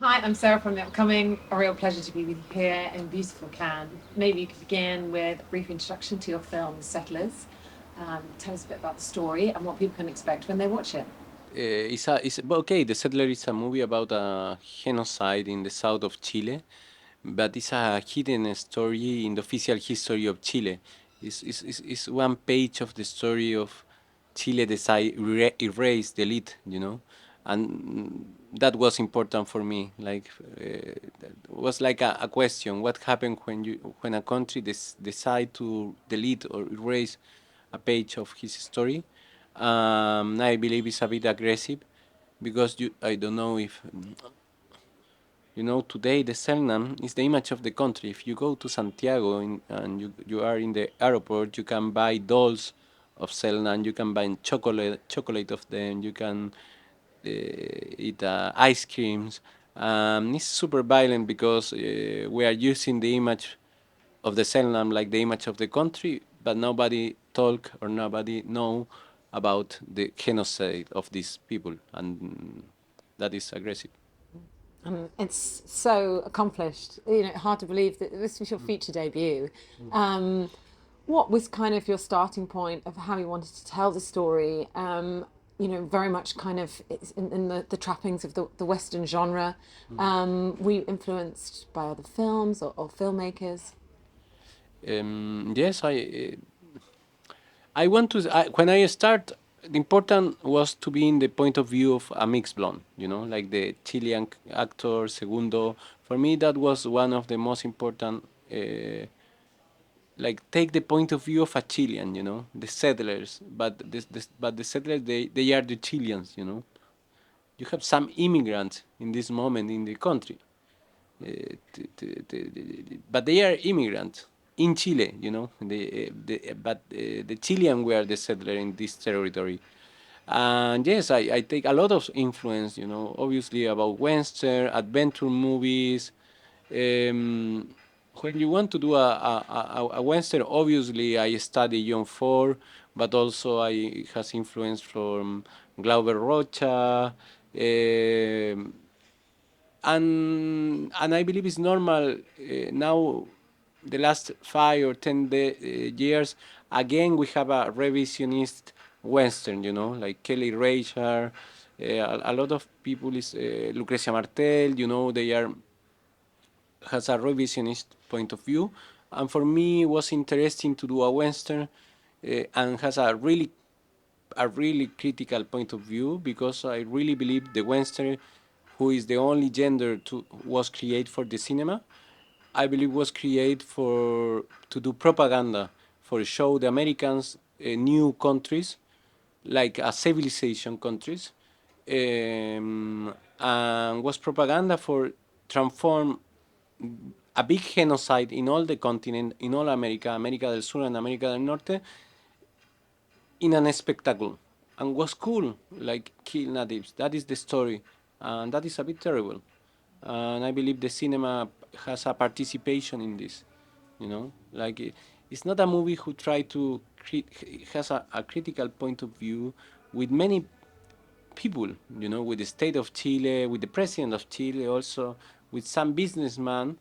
Hi, I'm Sarah from The Upcoming. A real pleasure to be with you here in beautiful Cannes. Maybe you could begin with a brief introduction to your film, The Settlers. Tell us a bit about the story and what people can expect when they watch it. Okay. The Settler is a movie about a genocide in the south of Chile, but it's a hidden story in the official history of Chile. It's one page of the story of Chile decide erase, delete, and that was important for me. That was like a question: what happened when a country decide to delete or erase a page of his story? I believe it's a bit aggressive because I don't know if today the Selna is the image of the country. If you go to Santiago and you are in the airport, you can buy dolls of Selna and you can buy chocolate of them. You can eat ice creams. It's super violent because we are using the image of the Selnam like the image of the country, but nobody talk or nobody know about the genocide of these people, and that is aggressive. It's so accomplished. Hard to believe that this was your feature debut. Um, what was kind of your starting point of how you wanted to tell the story? Very much kind of it's in the trappings of the Western genre. Were you influenced by other films or filmmakers? Yes, I want to. When I start, the important was to be in the point of view of a mixed blonde. Like the Chilean actor Segundo. For me, that was one of the most important. Like take the point of view of a Chilean, the settlers, but the settlers they are the Chileans. You have some immigrants in this moment in the country, but they are immigrants in Chile. The Chilean were the settler in this territory. And yes, I take a lot of influence, obviously about Western adventure movies. Um, when you want to do a Western, obviously I study John Ford, but also I has influence from Glauber Rocha. Um, and I believe it's normal now. The last 5 or 10 years, again we have a revisionist Western, like Kelly Reichardt, a lot of people is Lucrecia Martel, they are has a revisionist point of view, and for me it was interesting to do a Western and has a really critical point of view because I really believe the Western, who is the only gender to was created for the cinema, I believe was created for to do propaganda for show the Americans new countries like a civilization countries, and was propaganda for transform a big genocide in all the continent, in all America, America del Sur and America del Norte, in an spectacle, and was cool, like kill natives. That is the story, and that is a bit terrible. And I believe the cinema has a participation in this. Like it's not a movie who try to has a critical point of view with many people. With the state of Chile, with the president of Chile, also with some businessman,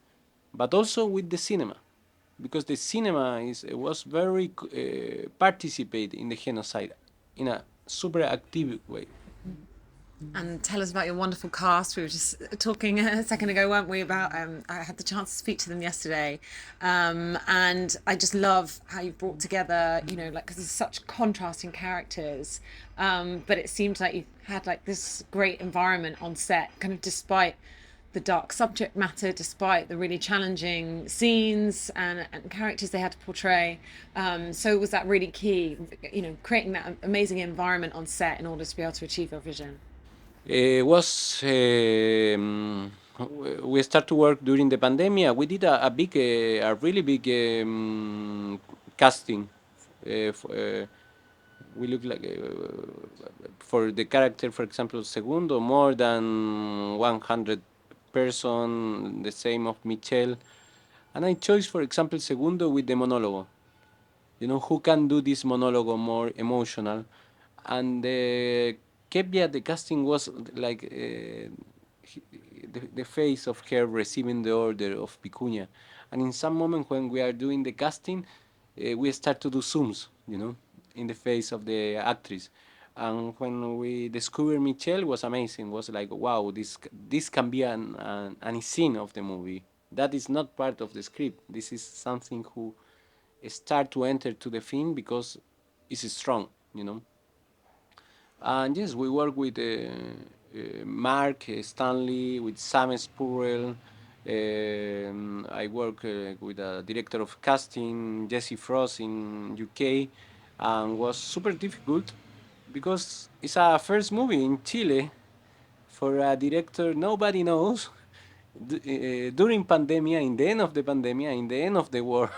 but also with the cinema, because the cinema was very participate in the genocide in a super active way. And tell us about your wonderful cast. We were just talking a second ago, weren't we, about I had the chance to speak to them yesterday. And I just love how you've brought together, like, because there's such contrasting characters. But it seemed like you had like this great environment on set, kind of despite the dark subject matter, despite the really challenging scenes and characters they had to portray. So was that really key, creating that amazing environment on set in order to be able to achieve your vision? Was We start to work during the pandemic. We did a really big casting. We look like for the character, for example, Segundo, more than 100 person. The same of Michelle, and I chose, for example, Segundo with the monologue. Who can do this monologue more emotional, and Kevia, the casting was like the face of her receiving the order of Picuña. And in some moment when we are doing the casting, we start to do zooms, in the face of the actress. And when we discovered Michelle, was amazing. Was like, wow, this can be an scene of the movie. That is not part of the script. This is something who start to enter to the film because it's strong. And yes, we work with Mark, Stanley, with Sam Spruell. I work with a director of casting, Jesse Frost in UK, and was super difficult because it's a first movie in Chile for a director nobody knows during pandemia, in the end of the pandemia, in the end of the war,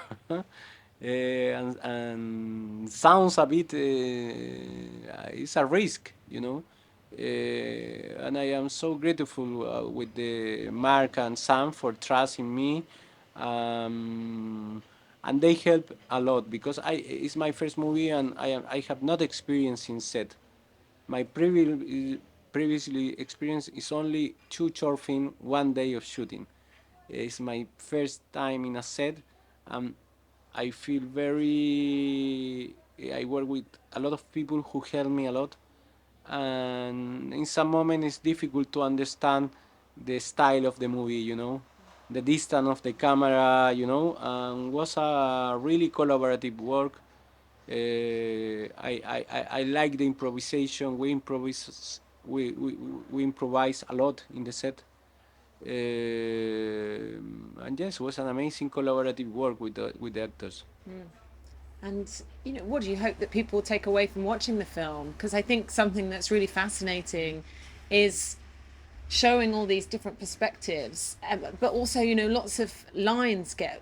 and sounds a bit, it's a risk. And I am so grateful with the Mark and Sam for trusting me, um, and they help a lot because it's my first movie and I have not experience in set. My previously experience is only two short film, 1 day of shooting. It's my first time in a set. Um, I feel very. I work with a lot of people who help me a lot, and in some moment it's difficult to understand the style of the movie, the distance of the camera, and was a really collaborative work. I like the improvisation. We improvise a lot in the set. And yes, it was an amazing collaborative work with the actors. And what do you hope that people take away from watching the film? Because I think something that's really fascinating is showing all these different perspectives, but also lots of lines get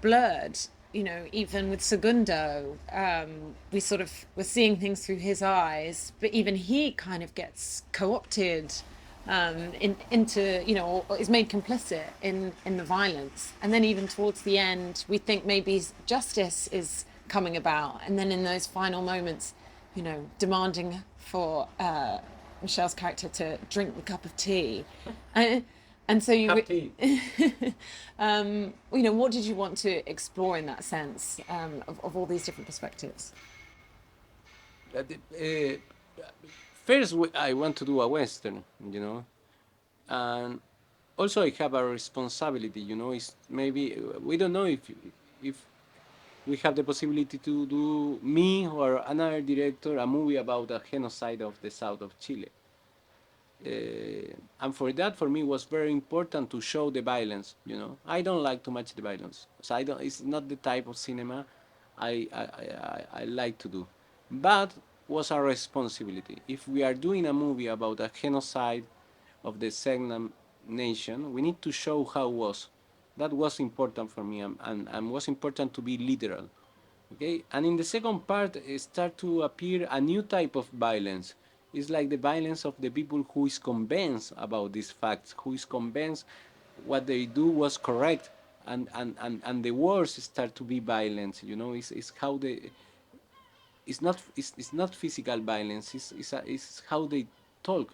blurred. Even with Segundo, we sort of we're seeing things through his eyes, but even he kind of gets co-opted into or is made complicit in the violence. And then even towards the end, we think maybe justice is coming about, and then in those final moments, demanding for Michelle's character to drink the cup of tea. And, and so you, what did you want to explore in that sense, of all these different perspectives? First, I want to do a western, and also I have a responsibility. It's maybe we don't know if we have the possibility to do me or another director a movie about a genocide of the south of Chile. And for that, for me, was very important to show the violence. I don't like too much the violence, so I don't. It's not the type of cinema I like to do. But was a responsibility. If we are doing a movie about a genocide of the Selna nation, we need to show how it was. That was important for me, and was important to be literal. Okay, and in the second part start to appear a new type of violence. It's like the violence of the people who is convinced about these facts, who is convinced what they do was correct, and the words start to be violence. It's how it's not physical violence. It's how they talk.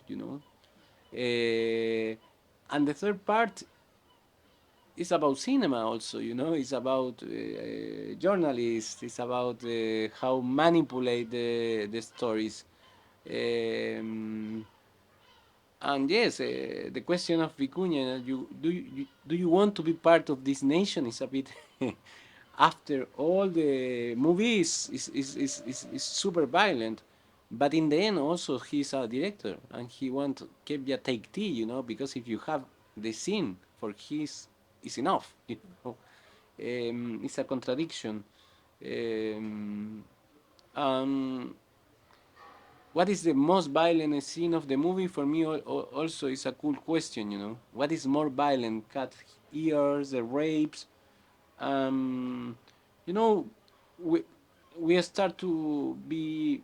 And the third part is about cinema also. It's about journalists. It's about how manipulate the stories. Um, and yes, the question of Vicuña, do you want to be part of this nation? Is a bit after all the movies is super violent, but in the end also he's a director and he want Kevya take tea, because if you have the scene for his is enough. It's a contradiction. Um, um, what is the most violent scene of the movie? For me, also is a cool question. What is more violent? Cut ears, the rapes. Um, you know, we we start to be.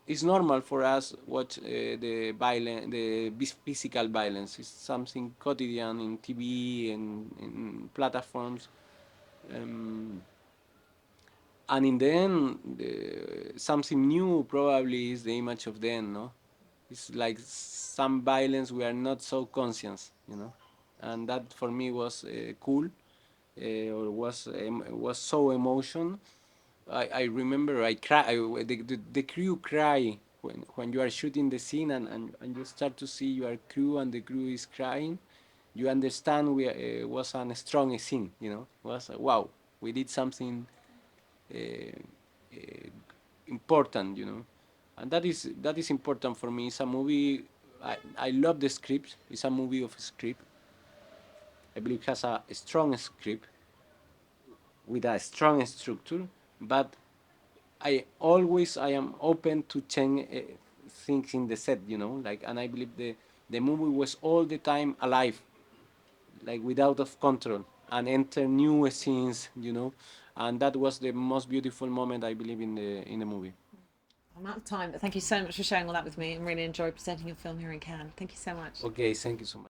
It's normal for us watch the physical violence. It's something quotidian in TV and in platforms. Um, and in the end, something new probably is the image of them, no? It's like some violence we are not so conscious, you know, and that for me was cool, or was so emotion. I remember I cry. The crew cry when you are shooting the scene, and you start to see your crew and the crew is crying. You understand we was a strong scene, you know. Was wow, we did something uh, uh, important, you know, and that is important for me. It's a movie. I love the script. It's a movie of script. I believe it has a strong script with a strong structure, but I am open to change things in the set, you know, like, and I believe the movie was all the time alive, like without of control, and enter new scenes, you know, and that was the most beautiful moment I believe in the movie. I'm out of time, but thank you so much for sharing all that with me and really enjoyed presenting your film here in Cannes. Thank you so much. Okay, thank you so much.